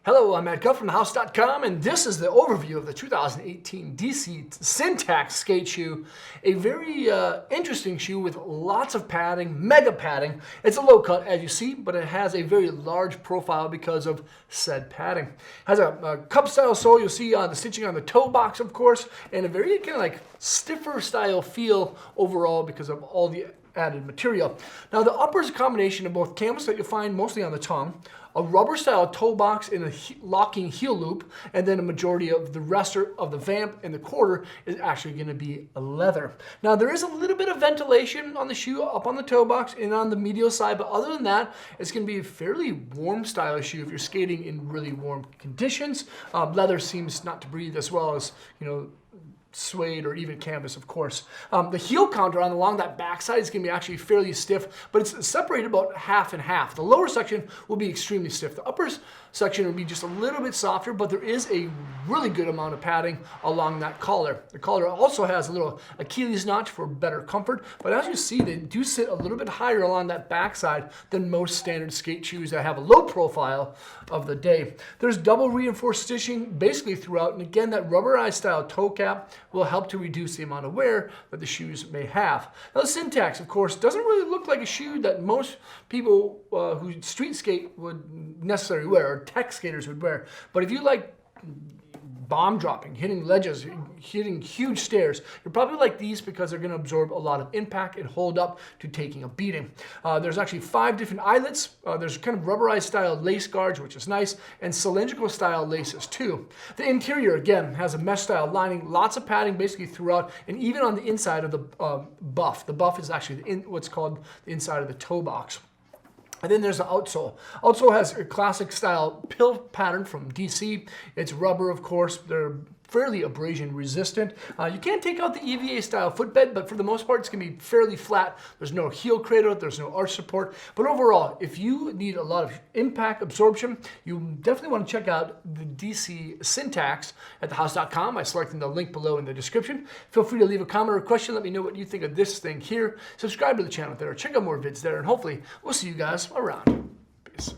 Hello, I'm Matt Guff from thehouse.com, and this is the overview of the 2018 DC Syntax skate shoe. A very interesting shoe with lots of padding, mega padding. It's a low cut, as you see, but it has a very large profile because of said padding. It has a cup style sole, you'll see the stitching on the toe box, of course, and a very kind of like stiffer style feel overall because of all the added material. Now the upper is a combination of both canvas that you'll find mostly on the tongue, a rubber style toe box in a locking heel loop, and then a majority of the rest of the vamp and the quarter is actually going to be leather. Now there is a little bit of ventilation on the shoe up on the toe box and on the medial side, but other than that, it's going to be a fairly warm style shoe if you're skating in really warm conditions. Leather seems not to breathe as well as, suede or even canvas, of course. The heel counter along that backside is going to be actually fairly stiff, but it's separated about half and half. The lower section will be extremely stiff. The upper section will be just a little bit softer, but there is a really good amount of padding along that collar. The collar also has a little Achilles notch for better comfort, but as you see, they do sit a little bit higher along that backside than most standard skate shoes that have a low profile of the day. There's double reinforced stitching basically throughout, and again, that rubberized style toe cap will help to reduce the amount of wear that the shoes may have. Now the Syntax, of course, doesn't really look like a shoe that most people who street skate would necessarily wear, or tech skaters would wear. But if you like bomb dropping, hitting ledges, hitting huge stairs, you're probably like these because they're going to absorb a lot of impact and hold up to taking a beating. There's actually 5 different eyelets. There's kind of rubberized style lace guards, which is nice, and cylindrical style laces too. The interior, again, has a mesh style lining, lots of padding basically throughout, and even on the inside of the buff. The buff is actually what's called the inside of the toe box. And then there's the outsole. Outsole has a classic style pill pattern from DC. It's rubber, of course. They're fairly abrasion resistant. You can take out the EVA style footbed, but for the most part, it's going to be fairly flat. There's no heel cradle, there's no arch support. But overall, if you need a lot of impact absorption, you definitely want to check out the DC Syntax at thehouse.com by selecting the link below in the description. Feel free to leave a comment or question. Let me know what you think of this thing here. Subscribe to the channel there. Check out more vids there, and hopefully we'll see you guys around. Peace.